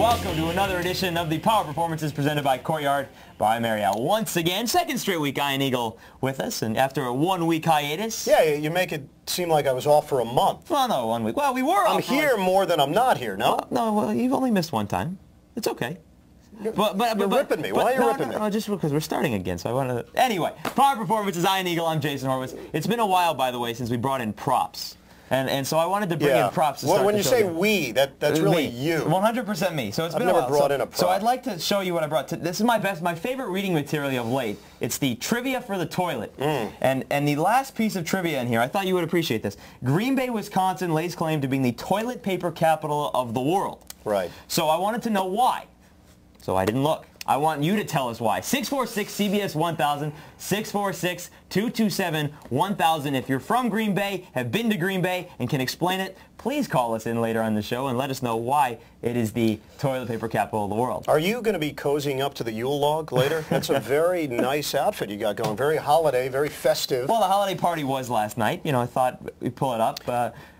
Welcome to another edition of the Power Performances presented by Courtyard by Marriott. Once again, second straight week, Ian Eagle with us, and after a one-week hiatus. Yeah, you make it seem like I was off for a month. Well, no, 1 week. Well, we were off. I'm here more than I'm not here, no? Well, you've only missed one time. It's okay. You're ripping me. Why are you ripping me? No, just because we're starting again, so I want to... Anyway, Power Performances, Ian Eagle, I'm Jason Horowitz. It's been a while, by the way, since we brought in props. And so I wanted to bring in props to start when you the say show. we, that's really you. 100% me. So it's I've been a never while. brought in a prop. So I'd like to show you what I brought. This is my favorite reading material of late. It's the trivia for the toilet. And the last piece of trivia in here, I thought you would appreciate this. Green Bay, Wisconsin lays claim to being the toilet paper capital of the world. Right. So I wanted to know why. So I didn't look. I want you to tell us why. 646-CBS-1000, 646-227-1000. If you're from Green Bay, have been to Green Bay, and can explain it, please call us in later on the show and let us know why it is the toilet paper capital of the world. Are you going to be cozying up to the Yule log later? That's a very nice outfit you got going. Very holiday, very festive. Well, the holiday party was last night. You know, I thought we'd pull it up.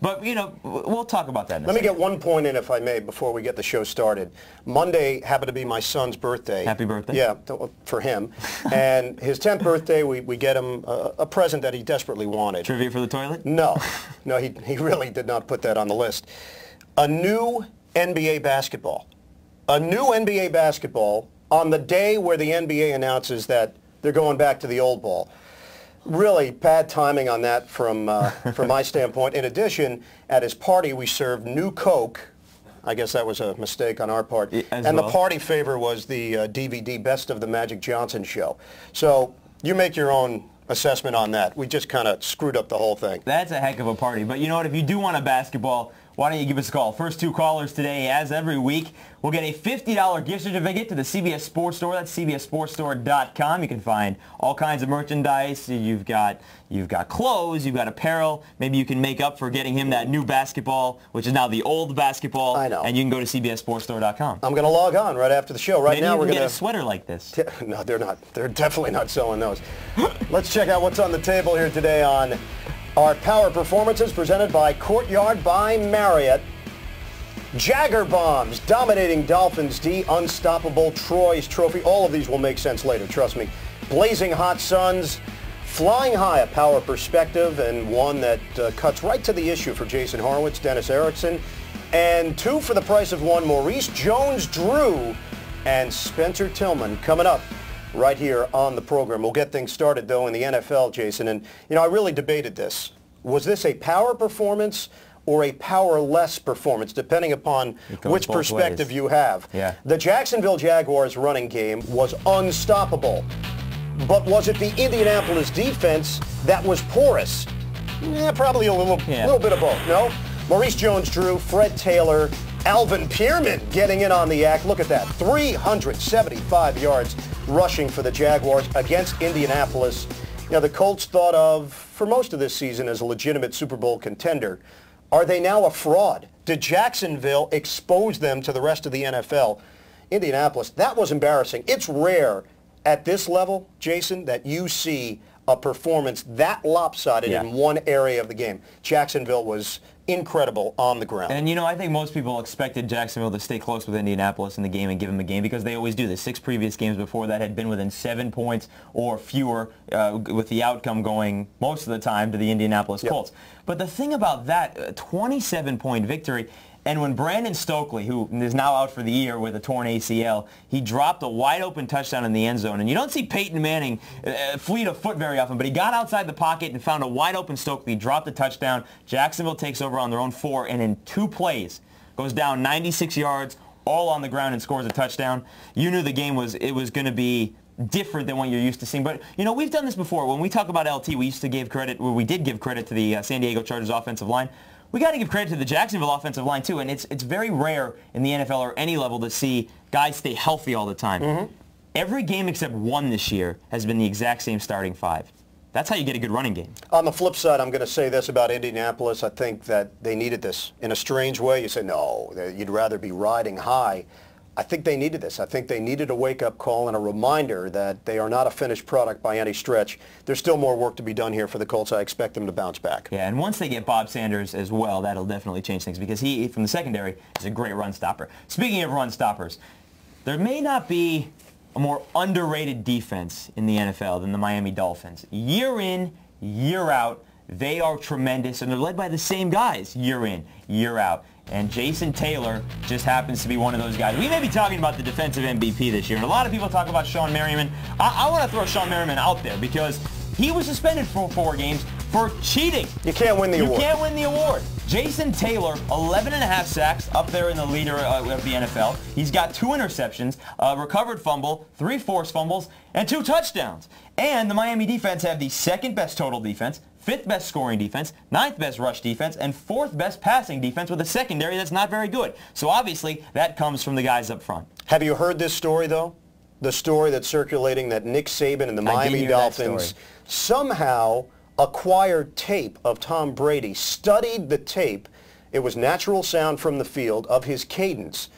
But, you know, we'll talk about that in a second. Let me get one point in, if I may, before we get the show started. Monday happened to be my son's birthday. Happy birthday. Yeah, for him. And his 10th birthday, we get him a present that he desperately wanted. Trivia for the toilet? No. No, he really did not put that on the list. A new NBA basketball. A new NBA basketball on the day where the NBA announces that they're going back to the old ball. Really bad timing on that from my standpoint. In addition, at his party, we served new Coke. I guess that was a mistake on our part. The party favor was the DVD Best of the Magic Johnson Show. So you make your own assessment on that. We just kind of screwed up the whole thing. That's a heck of a party. But you know what? If you do want a basketball, why don't you give us a call? First two callers today, as every week, will get a $50 gift certificate to the CBS Sports Store. That's cbssportsstore.com. You can find all kinds of merchandise. You've got clothes, you've got apparel. Maybe you can make up for getting him that new basketball, which is now the old basketball. I know. And you can go to cbssportsstore.com. I'm going to log on right after the show. Maybe now you we're can going get a sweater like this. No, they're not. They're definitely not selling those. Let's check out what's on the table here today on our Power Performances presented by Courtyard by Marriott. Jagger Bombs, dominating Dolphins D, unstoppable Troy's Trophy. All of these will make sense later, trust me. Blazing Hot Suns, Flying High, a power perspective, and one that cuts right to the issue for Jason Horowitz, Dennis Erickson. And two for the price of one, Maurice Jones-Drew and Spencer Tillman coming up right here on the program. We'll get things started, though, in the NFL, Jason. And, you know, I really debated this. Was this a power performance or a powerless performance, depending upon which perspective you have? Yeah. The Jacksonville Jaguars running game was unstoppable. But was it the Indianapolis defense that was porous? Yeah, probably a little bit of both, no? Maurice Jones-Drew, Fred Taylor, Alvin Pierman getting in on the act. Look at that, 375 yards rushing for the Jaguars against Indianapolis. You know, the Colts thought of, for most of this season, as a legitimate Super Bowl contender. Are they now a fraud? Did Jacksonville expose them to the rest of the NFL? Indianapolis, that was embarrassing. It's rare at this level, Jason, that you see a performance that lopsided in one area of the game. Jacksonville was incredible on the ground. And, you know, I think most people expected Jacksonville to stay close with Indianapolis in the game and give them a game because they always do. The 6 previous games before that had been within 7 points or fewer, with the outcome going most of the time to the Indianapolis Colts. But the thing about that 27-point victory, and when Brandon Stokely, who is now out for the year with a torn ACL, he dropped a wide-open touchdown in the end zone. And you don't see Peyton Manning fleet of foot very often, but he got outside the pocket and found a wide-open Stokely, dropped a touchdown. Jacksonville takes over on their own 4, and in 2 plays goes down 96 yards, all on the ground, and scores a touchdown. You knew the game was going to be different than what you're used to seeing. But, you know, we've done this before. When we talk about LT, we used to give credit, or we did give credit to the San Diego Chargers offensive line. We got to give credit to the Jacksonville offensive line, too, and it's very rare in the NFL or any level to see guys stay healthy all the time. Every game except one this year has been the exact same starting 5. That's how you get a good running game. On the flip side, I'm going to say this about Indianapolis. I think that they needed this. In a strange way, you say, no, you'd rather be riding high I think they needed this. I think they needed a wake-up call and a reminder that they are not a finished product by any stretch. There's still more work to be done here for the Colts. I expect them to bounce back. Yeah, and once they get Bob Sanders as well, that'll definitely change things because he, from the secondary, is a great run stopper. Speaking of run stoppers, there may not be a more underrated defense in the NFL than the Miami Dolphins. Year in, year out, they are tremendous, and they're led by the same guys year in, year out. And Jason Taylor just happens to be one of those guys. We may be talking about the defensive MVP this year, and a lot of people talk about Sean Merriman. I want to throw Sean Merriman out there because he was suspended for 4 games for cheating. You can't win the award. You can't win the award. Jason Taylor, 11.5 sacks, up there in the leader of the NFL. He's got 2 interceptions, a recovered fumble, 3 forced fumbles, and 2 touchdowns. And the Miami defense have the 2nd best total defense, 5th best scoring defense, 9th best rush defense, and 4th best passing defense with a secondary that's not very good. So obviously, that comes from the guys up front. Have you heard this story, though? The story that's circulating that Nick Saban and the Miami Dolphins somehow acquired tape of Tom Brady, studied the tape. It was natural sound from the field of his cadence.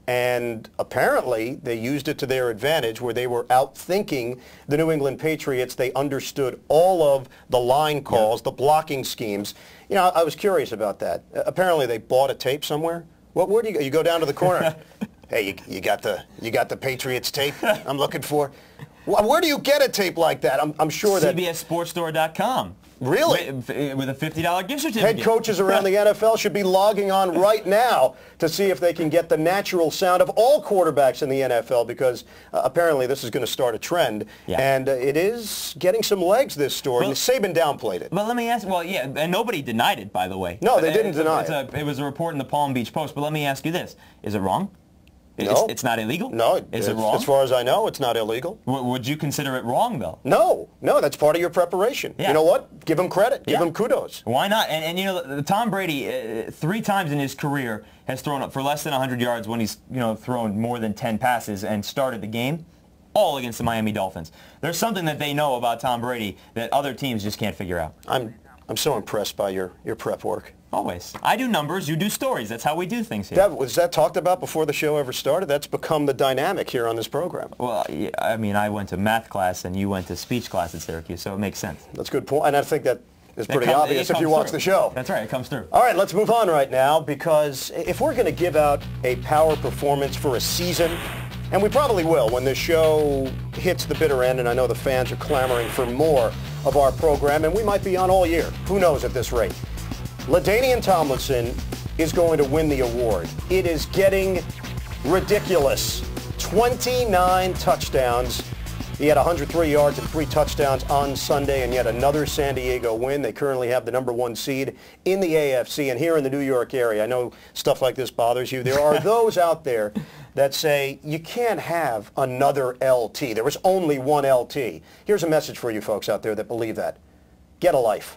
And apparently, they used it to their advantage where they were outthinking the New England Patriots. They understood all of the line calls, the blocking schemes. You know, I was curious about that. Apparently, they bought a tape somewhere. Where do you go? You go down to the corner. Hey, you got the Patriots tape I'm looking for? Where do you get a tape like that? I'm sure that... CBSSportsStore.com. Really? With a $50 gift certificate. Head coaches around the NFL should be logging on right now to see if they can get the natural sound of all quarterbacks in the NFL because apparently this is going to start a trend. Yeah. And it is getting some legs, this story. Well, Saban downplayed it. But let me ask, well, yeah, and nobody denied it, by the way. No, they didn't deny it. It was a report in the Palm Beach Post. But let me ask you this. Is it wrong? No. It's not illegal? No. Is it wrong? As far as I know, it's not illegal. Would you consider it wrong, though? No. No, that's part of your preparation. Yeah. You know what? Give him credit. Give him kudos. Why not? And you know, Tom Brady, 3 times in his career, has thrown up for less than 100 yards when he's, thrown more than 10 passes and started the game, all against the Miami Dolphins. There's something that they know about Tom Brady that other teams just can't figure out. I'm so impressed by your prep work. Always. I do numbers, you do stories. That's how we do things here. Was that talked about before the show ever started? That's become the dynamic here on this program. Well, yeah, I mean, I went to math class and you went to speech class at Syracuse, so it makes sense. That's a good point, and I think that is pretty obvious if you watch the show. That's right, it comes through. All right, let's move on right now, because if we're going to give out a power performance for a season, and we probably will when this show hits the bitter end, and I know the fans are clamoring for more of our program, and we might be on all year. Who knows at this rate? LaDainian Tomlinson is going to win the award. It is getting ridiculous. 29 touchdowns. He had 103 yards and 3 touchdowns on Sunday, and yet another San Diego win. They currently have the #1 seed in the AFC, and here in the New York area, I know stuff like this bothers you. There are those out there that say you can't have another LT. There was only one LT. Here's a message for you folks out there that believe that. Get a life.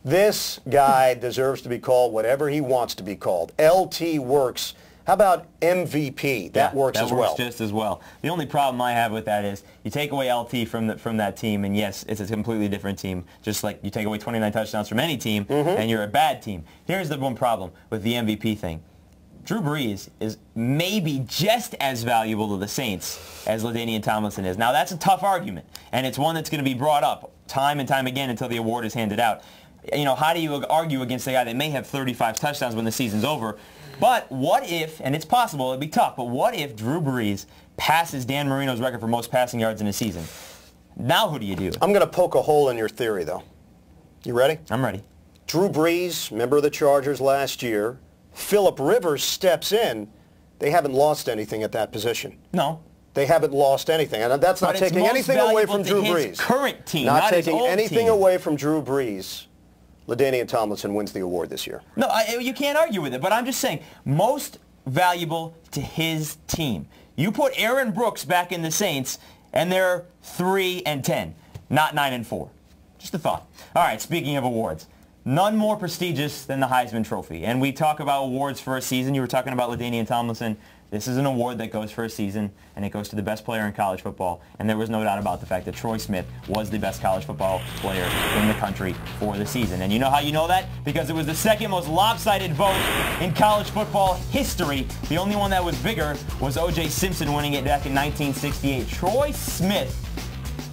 This guy deserves to be called whatever he wants to be called. LT works. How about MVP? That works as well. That works just as well. The only problem I have with that is you take away LT from that team, and yes, it's a completely different team. Just like you take away 29 touchdowns from any team, and you're a bad team. Here's the one problem with the MVP thing. Drew Brees is maybe just as valuable to the Saints as LaDainian Tomlinson is. Now, that's a tough argument, and it's one that's going to be brought up time and time again until the award is handed out. How do you argue against a guy that may have 35 touchdowns when the season's over? But what if, and it's possible, it'd be tough, but what if Drew Brees passes Dan Marino's record for most passing yards in a season? Now who do you do? I'm going to poke a hole in your theory, though. You ready? I'm ready. Drew Brees, member of the Chargers last year. Phillip Rivers steps in. They haven't lost anything at that position. No. They haven't lost anything. And that's not taking anything away from Drew Brees. Current team, not taking anything away from Drew Brees. LaDainian Tomlinson wins the award this year. No, you can't argue with it, but I'm just saying, most valuable to his team. You put Aaron Brooks back in the Saints, and they're 3-10, not 9-4. Just a thought. All right, speaking of awards, none more prestigious than the Heisman Trophy. And we talk about awards for a season. You were talking about LaDainian Tomlinson. This is an award that goes for a season, and it goes to the best player in college football. And there was no doubt about the fact that Troy Smith was the best college football player in the country for the season. And you know how you know that? Because it was the second most lopsided vote in college football history. The only one that was bigger was O.J. Simpson winning it back in 1968. Troy Smith,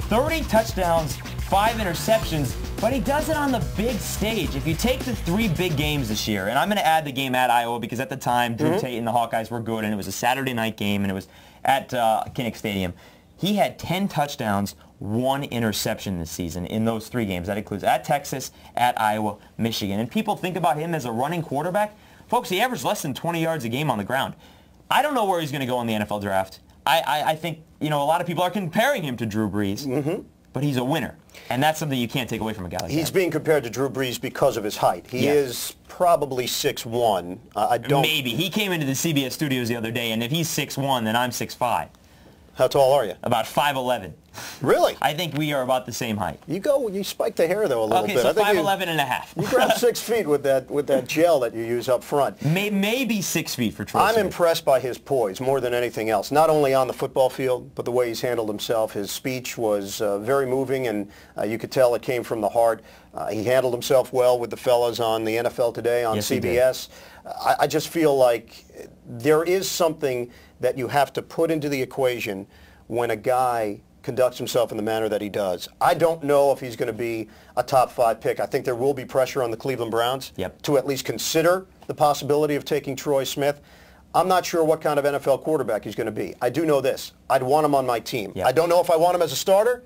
30 touchdowns, 5 interceptions, but he does it on the big stage. If you take the 3 big games this year, and I'm going to add the game at Iowa because at the time Drew Tate and the Hawkeyes were good, and it was a Saturday night game, and it was at Kinnick Stadium. He had 10 touchdowns, 1 interception this season in those 3 games. That includes at Texas, at Iowa, Michigan. And people think about him as a running quarterback. Folks, he averaged less than 20 yards a game on the ground. I don't know where he's going to go in the NFL draft. I think, you know, a lot of people are comparing him to Drew Brees. But he's a winner, and that's something you can't take away from a guy like that. He's being compared to Drew Brees because of his height. He is probably 6'1". I don't. Maybe. He came into the CBS studios the other day, and if he's 6'1", then I'm 6'5". How tall are you? About 5'11". Really? I think we are about the same height. You spike the hair, though, a little bit. Okay, so 5'11 and a half. You grab 6 feet with that gel that you use up front. Maybe 6 feet for Troy I'm Smith. impressed by his poise more than anything else, not only on the football field, but the way he's handled himself. His speech was very moving, and you could tell it came from the heart. He handled himself well with the fellas on the NFL Today on CBS. I just feel like there is something that you have to put into the equation when a guy conducts himself in the manner that he does. I don't know if he's going to be a top 5 pick. I think there will be pressure on the Cleveland Browns to at least consider the possibility of taking Troy Smith. I'm not sure what kind of NFL quarterback he's going to be. I do know this. I'd want him on my team. I don't know if I want him as a starter,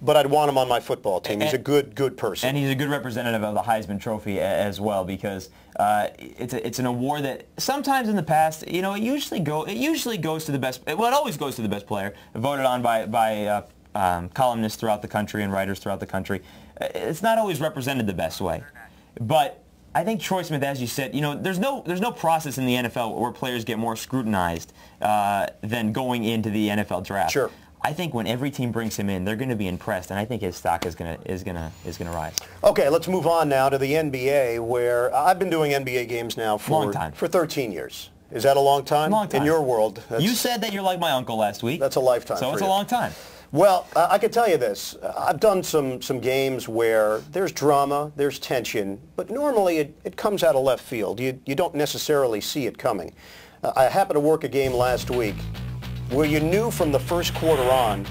but I'd want him on my football team. He's a good person. And he's a good representative of the Heisman Trophy as well, because it's an award that sometimes in the past, you know, it usually goes to the best. Well, it always goes to the best player, voted on by columnists throughout the country and writers throughout the country. It's not always represented the best way, but I think Troy Smith, as you said, you know, there's no process in the NFL where players get more scrutinized than going into the NFL draft. Sure. I think when every team brings him in, they're going to be impressed, and I think his stock is going to rise. Okay, let's move on now to the NBA, where I've been doing NBA games now for 13 years. Is that a long time? Long time. In your world. You said that you're like my uncle last week. That's a lifetime. So for it's you. a long time. Well, I can tell you this. I've done some games where there's drama, there's tension, but normally it comes out of left field. You don't necessarily see it coming. I happened to work a game last week where you knew from the first quarter on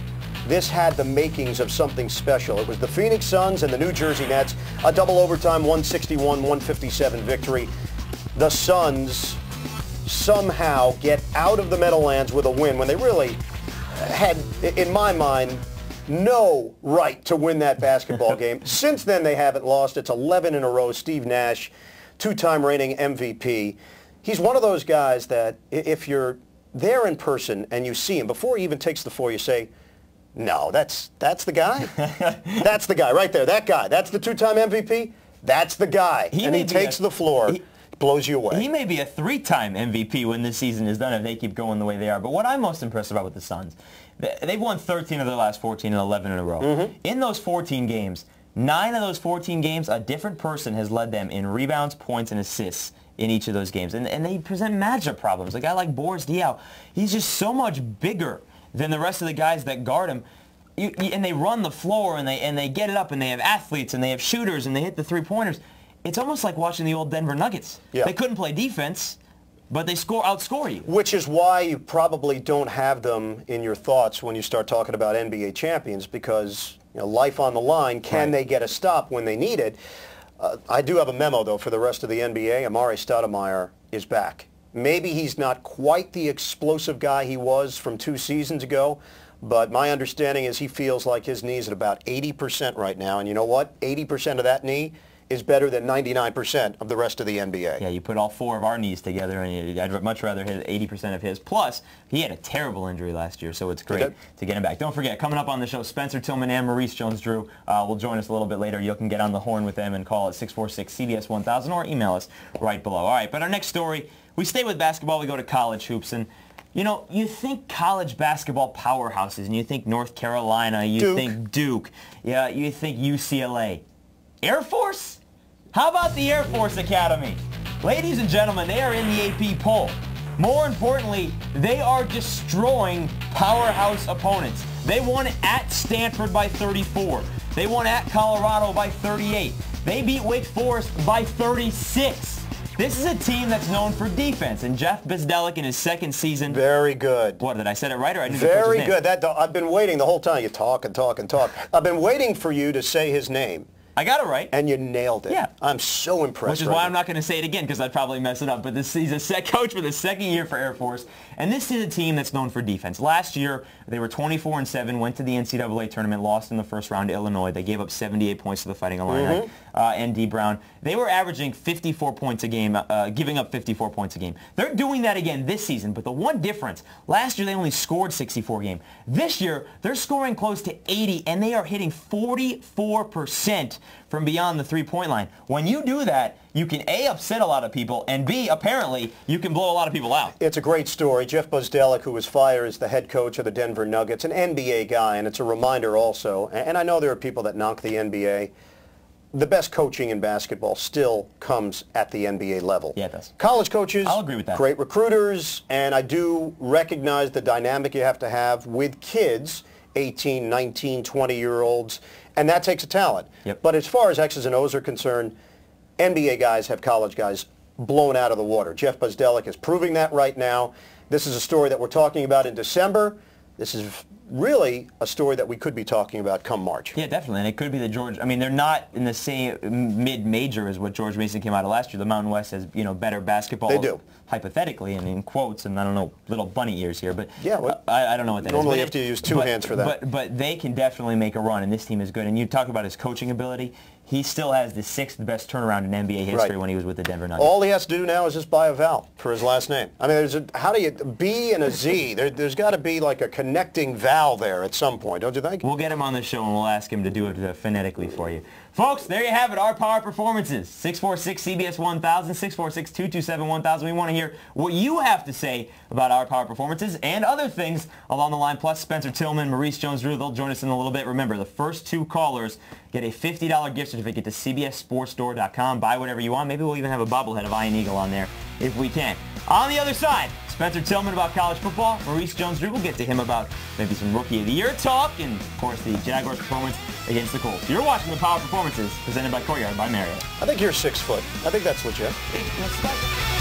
this had the makings of something special. It was the Phoenix Suns and the New Jersey Nets, a double overtime 161-157 victory. The Suns somehow get out of the Meadowlands with a win when they really had, in my mind, no right to win that basketball game. Since then, they haven't lost. It's 11 in a row. Steve Nash, 2-time reigning MVP. He's one of those guys that if you're there in person and you see him, before he even takes the floor, you say, no, that's the guy. That's the guy right there. That guy. That's the 2-time MVP. That's the guy. And he takes the floor. Blows you away. He may be a 3-time MVP when this season is done if they keep going the way they are. But what I'm most impressed about with the Suns, they've won 13 of their last 14 and 11 in a row. In those 14 games, 9 of those 14 games, a different person has led them in rebounds, points, and assists in each of those games. And they present matchup problems. A guy like Boris Diaw, he's just so much bigger than the rest of the guys that guard him. And they run the floor, and they get it up, and they have athletes, and they have shooters, and they hit the three-pointers. It's almost like watching the old Denver Nuggets. They couldn't play defense, but they outscore you. Which is why you probably don't have them in your thoughts when you start talking about NBA champions, because life on the line, can they get a stop when they need it? I do have a memo, though, for the rest of the NBA. Amare Stoudemire is back. Maybe he's not quite the explosive guy he was from 2 seasons ago, but my understanding is he feels like his knee's at about 80% right now. And you know what? 80% of that knee is better than 99% of the rest of the NBA. Yeah, you put all 4 of our knees together, and I'd much rather hit 80% of his. Plus, he had a terrible injury last year, so it's great to get him back. Don't forget, coming up on the show, Spencer Tillman and Maurice Jones-Drew will join us a little bit later. You can get on the horn with them and call at 646-CBS-1000 or email us right below. All right, but our next story, we stay with basketball. We go to college hoops, and you think college basketball powerhouses, and you think North Carolina, you think Duke, yeah, you think UCLA. Air Force? How about the Air Force Academy? Ladies and gentlemen, they are in the AP poll. More importantly, they are destroying powerhouse opponents. They won at Stanford by 34. They won at Colorado by 38. They beat Wake Forest by 36. This is a team that's known for defense, and Jeff Bzdelik in his second season. Very good. What, did I say it right, or I didn't? Very good. I've been waiting the whole time. You talk and talk and talk. I've been waiting for you to say his name. I got it right. And you nailed it. Yeah. I'm so impressed. Which is why I'm not going to say it again, because I'd probably mess it up. But he's a coach for the second year for Air Force. And this is a team that's known for defense. Last year, they were 24-7, went to the NCAA tournament, lost in the first round to Illinois. They gave up 78 points to the Fighting Illini and D. Brown. They were averaging 54 points a game, giving up 54 points a game. They're doing that again this season, but the one difference, last year they only scored 64 a game. This year, they're scoring close to 80, and they are hitting 44% from beyond the three-point line. When you do that, you can A, upset a lot of people, and B, apparently, you can blow a lot of people out. It's a great story. Jeff Bzdelik, who was fired as the head coach of the Denver Nuggets, an NBA guy, and it's a reminder also, and I know there are people that knock the NBA, the best coaching in basketball still comes at the NBA level. Yeah, it does. College coaches, I'll agree with that. Great recruiters, and I do recognize the dynamic you have to have with kids, 18, 19, 20-year-olds, and that takes a talent. Yep. But as far as X's and O's are concerned, NBA guys have college guys blown out of the water. Jeff Bzdelik is proving that right now. This is a story that we're talking about in December. This is really a story that we could be talking about come March. Yeah, definitely. And it could be the George. I mean, they're not in the same mid-major as what George Mason came out of last year. The Mountain West has, better basketball. They do. Hypothetically, and in quotes, and I don't know, little bunny ears here, but yeah, I don't know what that normally is. You have to use two hands for that. But they can definitely make a run, and this team is good. And you talk about his coaching ability. He still has the 6th best turnaround in NBA history when he was with the Denver Nuggets. All he has to do now is just buy a vowel for his last name. I mean, how do you, B and a Z, there's got to be like a connecting vowel there at some point, don't you think? We'll get him on the show and we'll ask him to do it phonetically for you. Folks, there you have it, our power performances. 646-CBS-1000, 646-227-1000. We want to hear what you have to say about our power performances and other things along the line. Plus, Spencer Tillman, Maurice Jones-Drew, they'll join us in a little bit. Remember, the first 2 callers get a $50 gift certificate to CBSSportsStore.com. Buy whatever you want. Maybe we'll even have a bobblehead of Ian Eagle on there if we can. On the other side, Spencer Tillman about college football. Maurice Jones-Drew, we'll get to him about maybe some Rookie of the Year talk and, of course, the Jaguars' performance against the Colts. You're watching the Power Performances presented by Courtyard by Marriott. I think you're 6 foot. I think that's legit. Let's start.